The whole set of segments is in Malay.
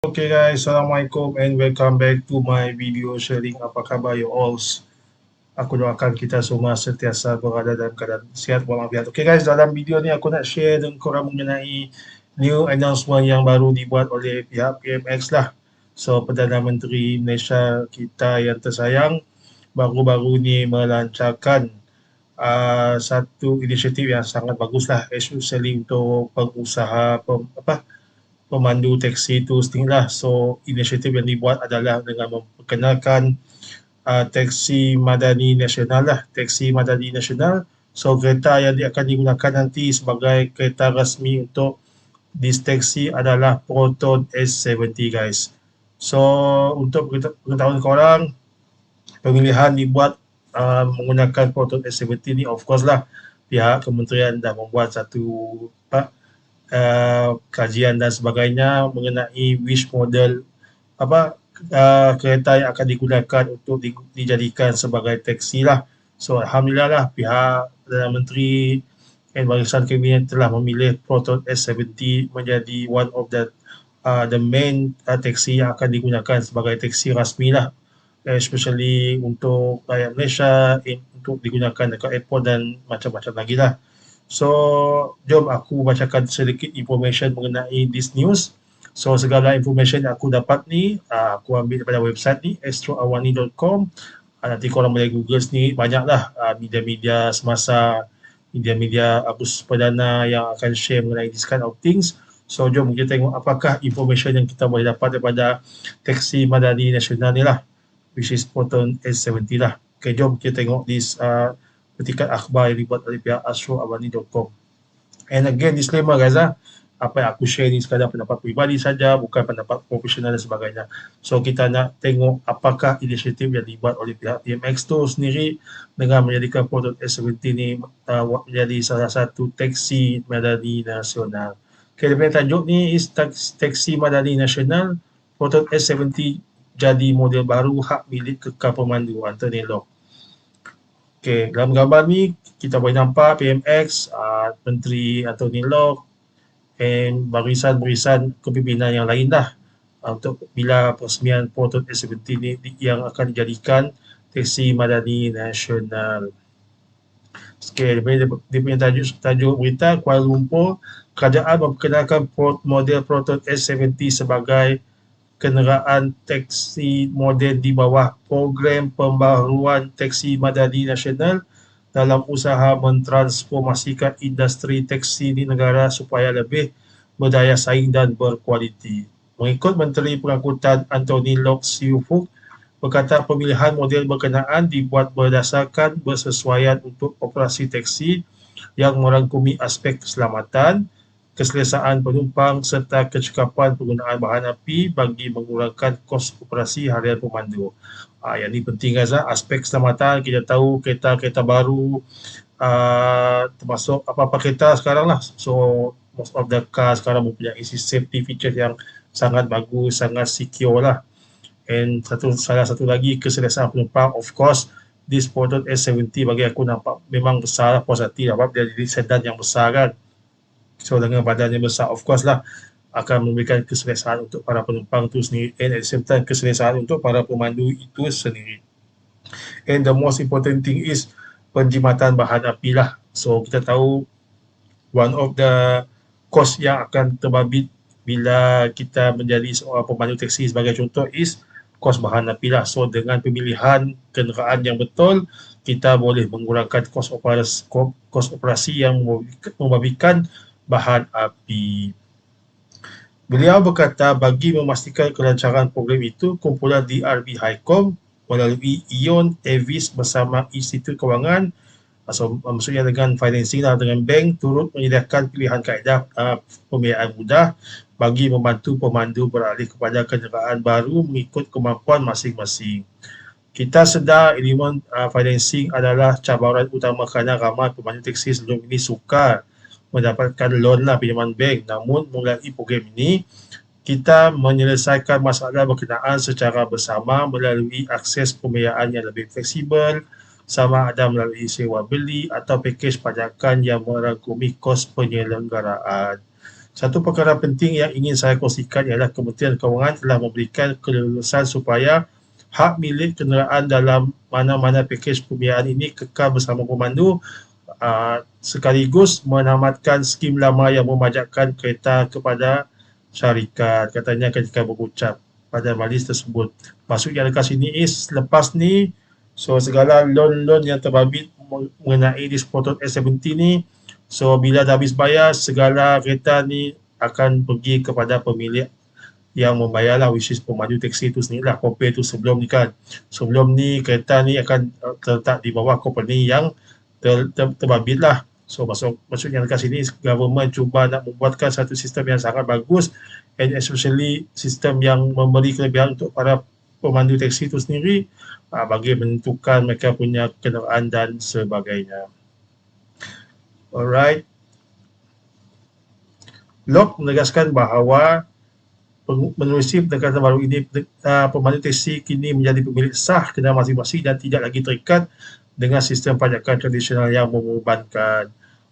Okay guys, Assalamualaikum and welcome back to my video sharing. Apa khabar you all? Aku doakan kita semua sentiasa berada dalam keadaan sihat walafiat. Okay guys, dalam video ni aku nak share dengan korang mengenai new announcement yang baru dibuat oleh pihak PMX lah. So, Perdana Menteri Malaysia kita yang tersayang baru-baru ni melancarkan satu inisiatif yang sangat bagus lah, especially untuk pengusaha pemandu teksi itu sendirilah. So, inisiatif yang dibuat adalah dengan memperkenalkan teksi madani nasional lah, teksi madani nasional. So, kereta yang akan digunakan nanti sebagai kereta rasmi untuk dis teksi adalah Proton S70 guys. So, untuk pengetahuan korang, pemilihan dibuat menggunakan Proton S70 ni of course lah pihak kementerian dah membuat satu kajian dan sebagainya mengenai which model kereta yang akan digunakan untuk dijadikan sebagai teksi lah. So Alhamdulillah lah pihak Perdana Menteri dan Barisan Kabinet telah memilih Proton S70 menjadi one of the main teksi yang akan digunakan sebagai teksi rasmi lah, especially untuk rakyat Malaysia, untuk digunakan dekat airport dan macam-macam lagi lah. So, jom aku bacakan sedikit information mengenai this news. So, segala information yang aku dapat ni, aku ambil daripada website ni, astroawani.com. Nanti korang boleh google sendiri, banyaklah media-media semasa, media-media Abus Perdana yang akan share mengenai this kind of things. So, jom kita tengok apakah information yang kita boleh dapat daripada teksi madani nasional ni lah, which is Proton S70 lah. Okay, jom kita tengok this petikan akhbar yang dibuat oleh pihak astroawani.com. And again, disclaimer guys apa yang aku share ni sekadar pendapat peribadi saja, bukan pendapat profesional dan sebagainya. So kita nak tengok apakah inisiatif yang dibuat oleh pihak PMX tu sendiri dengan menjadikan Proton S70 ni menjadi salah satu teksi madani nasional. Okay, dia punya tajuk ni is teksi madani nasional Proton S70 jadi model baru hak milik kekal pemandu Anthony Loke. Okay, dalam gambar ni kita boleh nampak PMX, Menteri Anthony Loke dan barisan-barisan kepimpinan yang lain lah untuk bila peresmian Proton S70 ni yang akan dijadikan teksi madani nasional. Okay, dia punya tajuk berita Kuala Lumpur, kerajaan memperkenalkan model Proton S70 sebagai kenderaan teksi moden di bawah program pembaharuan teksi madani nasional dalam usaha mentransformasikan industri teksi di negara supaya lebih berdaya saing dan berkualiti. Mengikut Menteri Pengangkutan Anthony Loke Siufuk berkata pemilihan model berkenaan dibuat berdasarkan bersesuaian untuk operasi teksi yang merangkumi aspek keselamatan, keselesaan penumpang serta kecekapan penggunaan bahan api bagi mengurangkan kos operasi harian pemandu. Yang ini penting guys, aspek keselamatan. Kita tahu kereta-kereta baru termasuk apa-apa kereta sekarang lah. So most of the car sekarang mempunyai safety feature yang sangat bagus, sangat secure lah. And salah satu lagi keselesaan penumpang, of course this Proton S70 bagi aku nampak memang besar lah, puas hati sebab dia jadi sedan yang besar kan. So dengan badan yang besar of course lah akan memberikan keselesaan untuk para penumpang itu sendiri, and at the same time keselesaan untuk para pemandu itu sendiri. And the most important thing is penjimatan bahan api lah. So kita tahu one of the cost yang akan terbabit bila kita menjadi seorang pemandu teksi sebagai contoh is kos bahan api lah. So dengan pemilihan kenderaan yang betul, kita boleh mengurangkan kos operasi yang membabitkan bahan api. Beliau berkata bagi memastikan kelancaran program itu, kumpulan DRB Highcom melalui Ion Avis bersama Institut Kewangan, maksudnya dengan financing lah, dengan bank, turut menyediakan pilihan kaedah pembiayaan mudah bagi membantu pemandu beralih kepada kenderaan baru mengikut kemampuan masing-masing. Kita sedar elemen financing adalah cabaran utama kerana ramai pemandu teksi sebelum ini sukar mendapatkan loan lah, pinjaman bank. Namun melalui program ini kita menyelesaikan masalah berkenaan secara bersama melalui akses pembiayaan yang lebih fleksibel, sama ada melalui sewa beli atau pakej pajakan yang merangkumi kos penyelenggaraan. Satu perkara penting yang ingin saya kongsikan ialah Kementerian Kewangan telah memberikan kelulusan supaya hak milik kenderaan dalam mana-mana pakej pembiayaan ini kekal bersama pemandu, sekaligus menamatkan skim lama yang memajakkan kereta kepada syarikat, katanya ketika berucap pada majlis tersebut. Maksud yang dekat sini is lepas ni, so segala loan-loan yang terbabit mengenai disposal S70 ni, so bila dah habis bayar, segala kereta ni akan pergi kepada pemilik yang membayarlah, which is pemandu teksi itu sendiri lah, compare tu sebelum ni kan. Sebelum ni kereta ni akan terletak di bawah company yang terbabit lah. So maksudnya dekat sini government cuba nak membuatkan satu sistem yang sangat bagus, and especially sistem yang memberi kelebihan untuk para pemandu teksi itu sendiri bagi menentukan mereka punya kenderaan dan sebagainya. Alright. LOK menegaskan bahawa menerusi pendekatan baru ini, pemandu teksi kini menjadi pemilik sah kenderaan masing-masing dan tidak lagi terikat dengan sistem pajakan tradisional yang membebankan.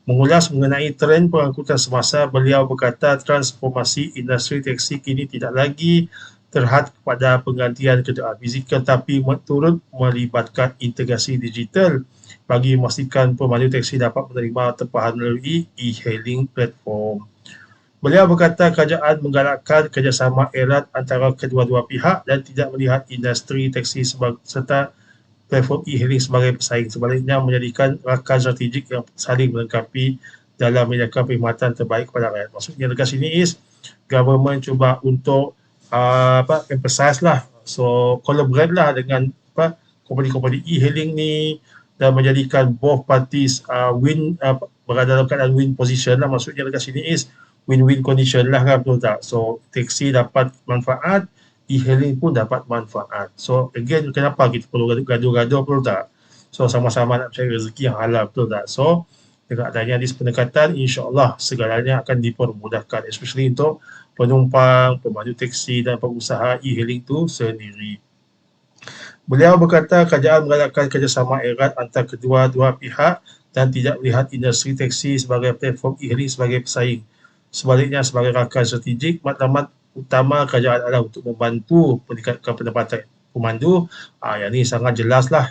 Mengulas mengenai trend pengangkutan semasa, beliau berkata transformasi industri teksi kini tidak lagi terhad kepada penggantian kenderaan fizikal tapi turut melibatkan integrasi digital bagi memastikan pemandu teksi dapat menerima tempahan melalui e-hailing platform. Beliau berkata kerajaan menggalakkan kerjasama erat antara kedua-dua pihak dan tidak melihat industri teksi serta platform e-hailing sebagai pesaing, sebaliknya menjadikan rakan strategik yang saling melengkapi dalam menyediakan perkhidmatan terbaik kepada rakyat. Maksudnya dekat sini is government cuba untuk emphasize lah, so collaborate lah dengan company-company e-hailing ni dan menjadikan both parties berada dalam keadaan win position lah. Maksudnya dekat sini is win-win condition lah kan, betul tak? So teksi dapat manfaat, e-hailing pun dapat manfaat. So again, kenapa kita perlu gaduh-gaduh, betul tak? So sama-sama nak cari rezeki yang halal, betul tak? So dengan adanya this pendekatan, insyaAllah segalanya akan dipermudahkan, especially untuk penumpang, pemandu teksi dan pengusaha e-hailing tu sendiri. Beliau berkata kerajaan menggalakkan kerjasama erat antara kedua-dua pihak dan tidak melihat industri teksi sebagai platform e-hailing sebagai pesaing. Sebaliknya sebagai rakan strategik, matlamat utama kerajaan adalah untuk membantu meningkatkan pendapatan pemandu. Yang ni sangat jelas lah.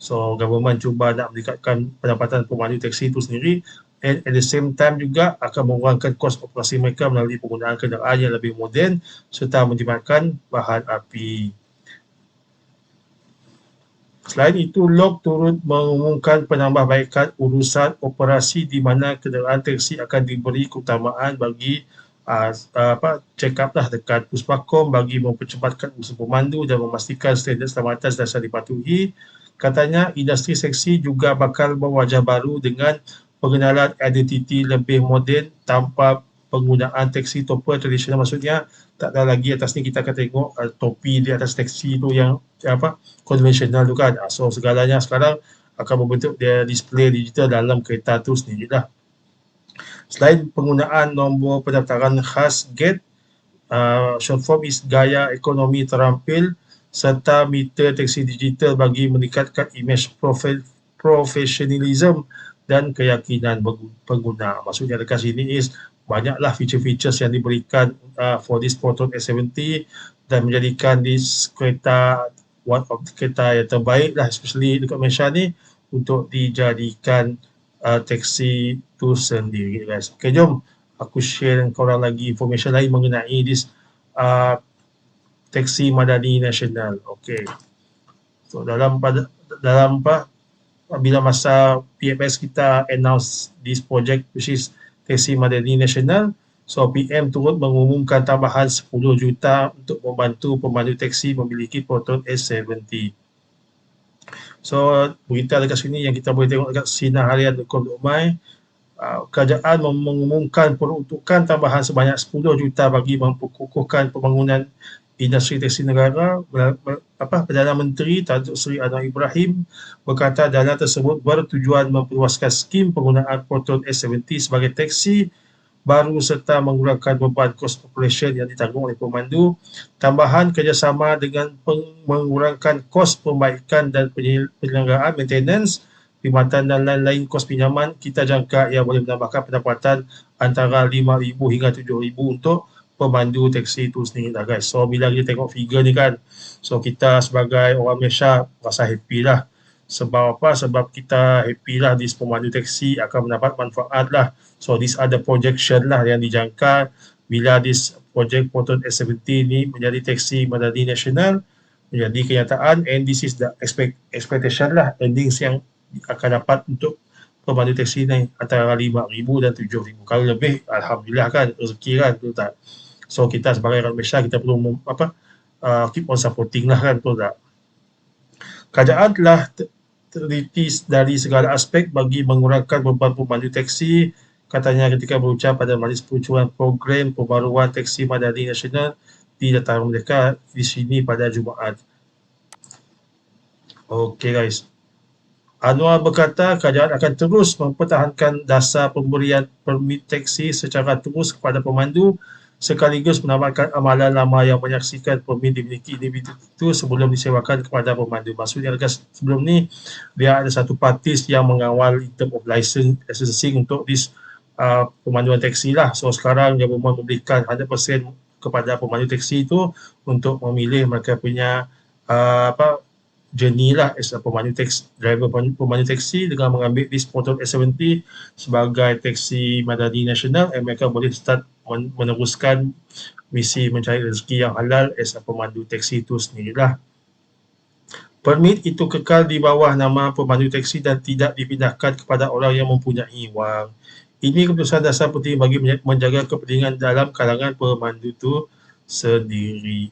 So government cuba nak meningkatkan pendapatan pemandu teksi itu sendiri, and at the same time juga akan mengurangkan kos operasi mereka melalui penggunaan kenderaan yang lebih moden serta menjimatkan bahan api. Selain itu, LOK turut mengumumkan penambahbaikan urusan operasi di mana kenderaan teksi akan diberi keutamaan bagi check up lah dekat Puspakom bagi mempercepatkan usaha pemandu dan memastikan standard keselamatan sentiasa dipatuhi. Katanya industri teksi juga bakal berwajah baru dengan pengenalan identiti lebih moden tanpa penggunaan teksi topper tradisional. Maksudnya tak ada lagi atas ni kita akan tengok topi di atas teksi tu yang konvensional tu kan. So segalanya sekarang akan membentuk dia display digital dalam kereta tu sendirilah. Selain penggunaan nombor pendaftaran khas GATE, short form is gaya ekonomi terampil, serta meter teksi digital bagi meningkatkan imej profesionalism dan keyakinan pengguna. Maksudnya dekat sini is banyaklah feature-features yang diberikan for this Proton S70 dan menjadikan this kereta one of kereta yang terbaik lah, especially dekat Malaysia ni untuk dijadikan teksi tu sendiri, guys. Okay, jom aku share dengan korang lagi information lain mengenai this teksi Madani Nasional. Okay, so dalam bila masa PMS kita announce this project which is Teksi Madani Nasional, so PM turut mengumumkan tambahan 10 juta untuk membantu pemandu teksi memiliki Proton S70. So berita dekat sini yang kita boleh tengok dekat Sinarharian.com.my, kerajaan mengumumkan peruntukan tambahan sebanyak 10 juta bagi memperkukuhkan pembangunan industri teksi negara. Perdana Menteri Datuk Seri Anwar Ibrahim berkata dana tersebut bertujuan memperluaskan skim penggunaan Proton S70 sebagai teksi baru serta mengurangkan beban kos operation yang ditanggung oleh pemandu. Tambahan kerjasama dengan mengurangkan kos pembaikan dan penyelenggaraan maintenance, perkhidmatan dan lain-lain kos pinjaman, kita jangka ia boleh menambahkan pendapatan antara 5,000 hingga 7,000 untuk pemandu teksi itu sendiri lah guys. So bila kita tengok figure ni kan, so kita sebagai orang Malaysia rasa happy lah. Sebab apa? Sebab kita happy lah this pemandu teksi akan mendapat manfaat lah. So these are the projection lah yang dijangka bila this project Proton S70 ni menjadi teksi madani nasional, menjadi kenyataan, and this is the expectation lah, earnings yang akan dapat untuk pemandu teksi ni antara 5,000 dan 7,000. Kalau lebih, alhamdulillah kan, rezeki kan, betul tak? So kita sebagai rakyat Malaysia, kita perlu keep on supporting lah kan, betul tak? Kerajaan telah teliti dari segala aspek bagi mengurangkan beban pemandu teksi, katanya ketika berucap pada Majlis Peluncuran Program Pembaruan Teksi Madani Nasional di Dataran Merdeka di sini pada Jumaat. Okey guys. Anwar berkata kerajaan akan terus mempertahankan dasar pemberian permit teksi secara terus kepada pemandu sekaligus menambahkan amalan lama yang menyaksikan permit dimiliki individu itu sebelum disewakan kepada pemandu. Maksudnya sebelum ni dia ada satu partis yang mengawal in term of licensing untuk this pemanduan teksi lah. So sekarang government memberikan 100% kepada pemandu teksi itu untuk memilih mereka punya journey lah as a pemandu teksi, driver pemandu teksi dengan mengambil this Proton S70 sebagai teksi madani nasional, mereka boleh start meneruskan misi mencari rezeki yang halal as a pemandu teksi itu sendirilah. Permit itu kekal di bawah nama pemandu teksi dan tidak dipindahkan kepada orang yang mempunyai wang. Ini keputusan dasar penting bagi menjaga kepentingan dalam kalangan pemandu itu sendiri.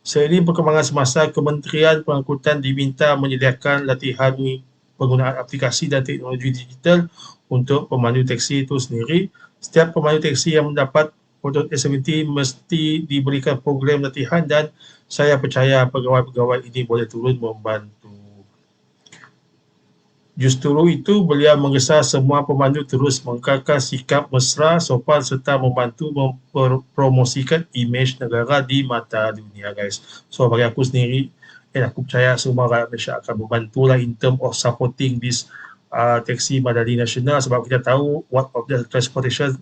Seiring perkembangan semasa, Kementerian Pengangkutan diminta menyediakan latihan penggunaan aplikasi dan teknologi digital untuk pemandu teksi itu sendiri. Setiap pemandu teksi yang mendapat Proton S70 mesti diberikan program latihan dan saya percaya pegawai-pegawai ini boleh turun membantu. Justru itu, beliau menggesa semua pemandu terus mengekalkan sikap mesra, sopan serta membantu mempromosikan imej negara di mata dunia guys. So bagi aku sendiri, aku percaya semua rakyat Malaysia akan membantulah in term of supporting this teksi madani nasional, sebab kita tahu what of the transportation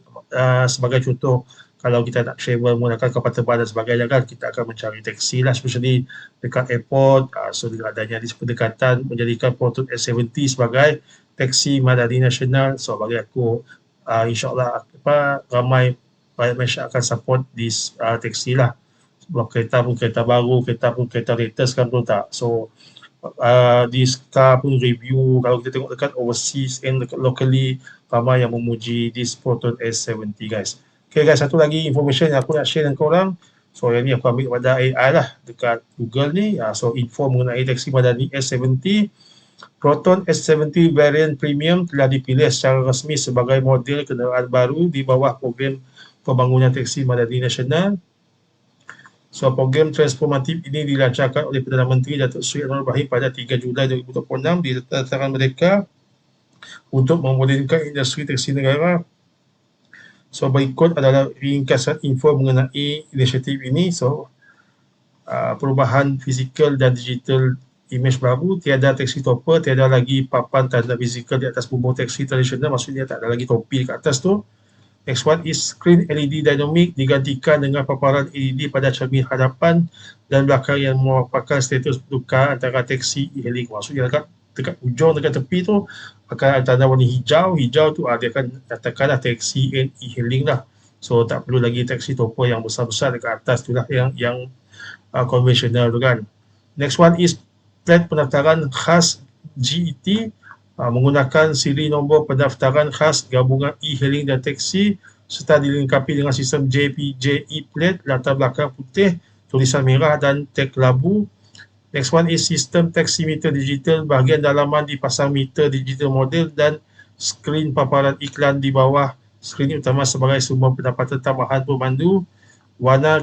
sebagai contoh, kalau kita nak travel menggunakan kapal terbang dan sebagainya kan, kita akan mencari teksi lah, especially dekat airport. So dengan adanya di pendekatan menjadikan Proton S70 sebagai teksi madani nasional, so bagi aku insyaAllah ramai rakyat Malaysia akan support this teksi lah. Sebab kereta pun kereta baru, kereta pun kereta latest kan, betul tak? So this car pun review, kalau kita tengok dekat overseas and dekat locally, ramai yang memuji this Proton S70 guys. Okay guys, satu lagi information yang aku nak share dengan korang. So yang ni aku ambil pada AI lah dekat Google ni. So info mengenai teksi madani S70. Proton S70 variant premium telah dipilih secara rasmi sebagai model kenderaan baru di bawah program pembangunan teksi madani nasional. So program transformatif ini dilancarkan oleh Perdana Menteri Datuk Seri Anwar Ibrahim pada 3 Julai 2026 di Dataran Merdeka untuk memodernkan industri teksi negara. So berikut adalah ringkasan info mengenai inisiatif ini. So perubahan fizikal dan digital imej baru, tiada taxi topper, tiada lagi papan tanda fizikal di atas bumbung taksi tradisional, maksudnya tak ada lagi topi kat atas tu. Next one is screen LED dynamic digantikan dengan paparan LED pada cermin hadapan dan belakang yang merupakan status bertukar antara taksi e-hailing. Maksudnya dekat ujung, dekat tepi tu akan ada tanda warna hijau. Hijau tu dia akan katakanlah taksi and e-hailing lah. So tak perlu lagi taksi topper yang besar-besar dekat atas tu lah, yang konvensional tu kan. Next one is plat pendaftaran khas GET menggunakan siri nombor pendaftaran khas gabungan e-hailing dan taksi serta dilengkapi dengan sistem JPJ e-plate, latar belakang putih, tulisan merah dan tag labu. Next one is sistem taximeter digital, bahagian dalaman dipasang meter digital model dan skrin paparan iklan di bawah skrin utama sebagai sumber pendapatan tambahan pemandu. Warna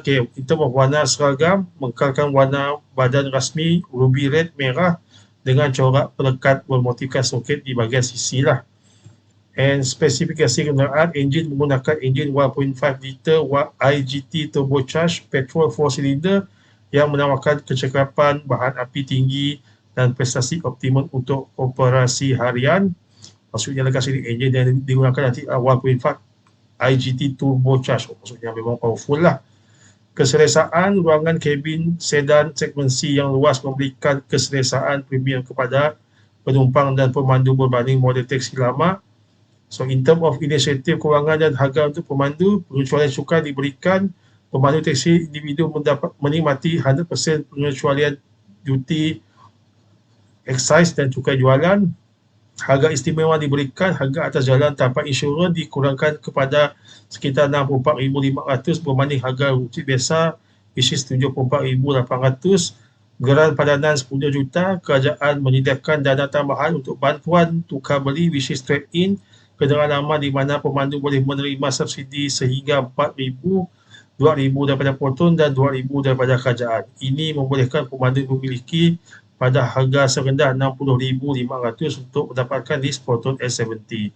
warna seragam, mengekalkan warna badan rasmi ruby red merah dengan corak pelekat bermotifkan soket di bahagian sisi lah. And spesifikasi kenderaan, enjin menggunakan enjin 1.5 liter IGT turbocharged petrol 4 cylinder yang menawarkan kecekapan bahan api tinggi dan prestasi optimum untuk operasi harian. Maksudnya dekat sini enjin yang digunakan nanti 1.5 IGT turbocharged. Maksudnya memang powerful lah. Keselesaan ruangan kabin sedan segmen C yang luas memberikan keselesaan premium kepada penumpang dan pemandu berbanding model teksi lama. So in term of inisiatif kewangan dan harga untuk pemandu, pengecualian cukai diberikan. Pemandu teksi individu mendapat menikmati 100% pengecualian duty, excise dan cukai jualan. Harga istimewa diberikan, harga atas jalan tanpa insurans dikurangkan kepada sekitar 64,500 berbanding harga rutin biasa, which is 74,800. Geran padanan 10 juta, kerajaan menyediakan dana tambahan untuk bantuan tukar beli, which is trade-in, kenderaan lama di mana pemandu boleh menerima subsidi sehingga 4,000, 2,000 daripada Proton dan 2,000 daripada kerajaan. Ini membolehkan pemandu memiliki pada harga serendah 60,500 untuk mendapatkan list Proton S70.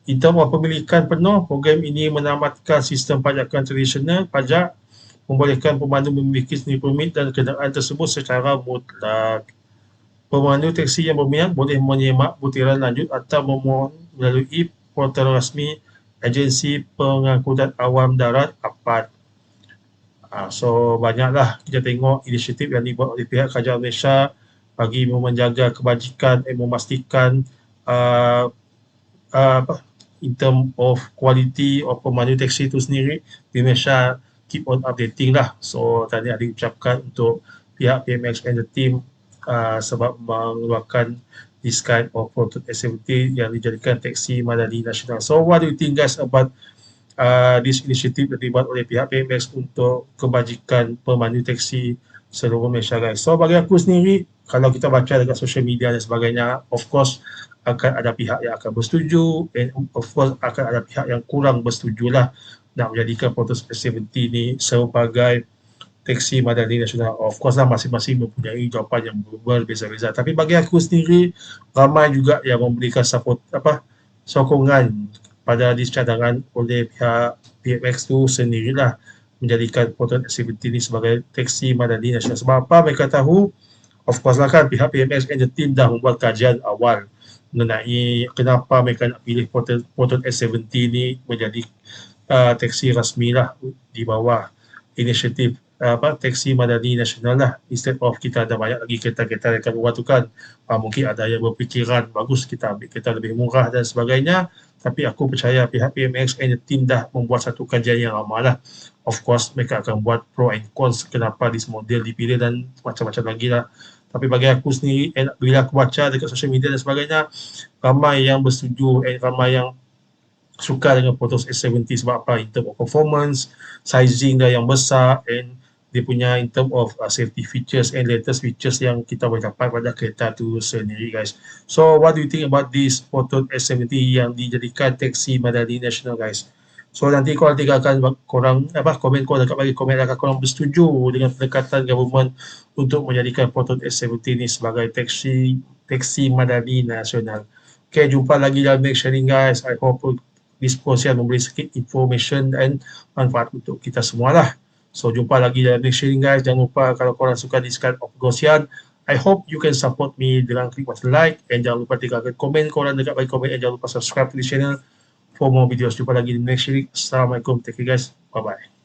In term of pemilikan penuh, program ini menamatkan sistem pajakan tradisional pajak, membolehkan pemandu memiliki sendiri permit dan kenderaan tersebut secara mutlak. Pemandu teksi yang berminat boleh menyemak butiran lanjut atau memohon melalui portal rasmi Agensi Pengangkutan Awam Darat APAD. So banyaklah kita tengok inisiatif yang dibuat oleh pihak kerajaan Malaysia bagi menjaga kebajikan dan memastikan in term of quality of pemandu teksi itu sendiri di Malaysia keep on updating lah. So tadi ada diucapkan untuk pihak PMX and the team sebab mengeluarkan this kind of Proton S70 yang dijadikan teksi madani nasional. So what do you think guys about this initiative yang dibuat oleh pihak PMX untuk kebajikan pemandu teksi seluruh Malaysia guys? So bagi aku sendiri, kalau kita baca dekat social media dan sebagainya, of course akan ada pihak yang akan bersetuju and of course akan ada pihak yang kurang bersetuju lah nak menjadikan Proton S70 ni sebagai teksi madani nasional. Of course lah masing-masing mempunyai jawapan yang berbeza-beza. Tapi bagi aku sendiri, ramai juga yang memberikan sokongan pada cadangan oleh pihak PMX tu sendirilah menjadikan Proton S70 ni sebagai teksi madani nasional. Sebab apa mereka tahu? Of course lah kan pihak PMX and the team dah membuat kajian awal mengenai kenapa mereka nak pilih Proton S70 ni menjadi teksi rasmi lah di bawah inisiatif teksi madani nasional lah. Instead of kita ada banyak lagi kereta-kereta dekat luar tu kan, mungkin ada yang berfikiran bagus kita ambil kereta lebih murah dan sebagainya. Tapi aku percaya pihak PMX and the team dah membuat satu kajian yang lama lah. Of course mereka akan buat pro and cons kenapa this model dipilih dan macam-macam lagi lah. Tapi bagi aku sendiri, bila aku baca dekat social media dan sebagainya, ramai yang bersetuju and ramai yang suka dengan Proton S70 sebab apa? In term of performance, sizing dah yang besar and dia punya in term of safety features and latest features yang kita boleh dapat pada kereta tu sendiri guys. So what do you think about this Proton S70 yang dijadikan teksi madani nasional guys? So nanti korang tinggalkan korang komen korang dekat bagi komen adakah korang bersetuju dengan pendekatan government untuk menjadikan Proton S70 ni sebagai teksi madani nasional. Okay, jumpa lagi dalam next sharing guys. I hope this perkongsian memberi sikit information dan manfaat untuk kita semualah. So jumpa lagi dalam next sharing guys. Jangan lupa kalau korang suka this kind of perkongsian, I hope you can support me dengan klik button like and jangan lupa tinggalkan komen korang dekat bagi komen and jangan lupa subscribe to the channel for more videos. Jumpa lagi di next sharing. Assalamualaikum. Take care guys. Bye bye.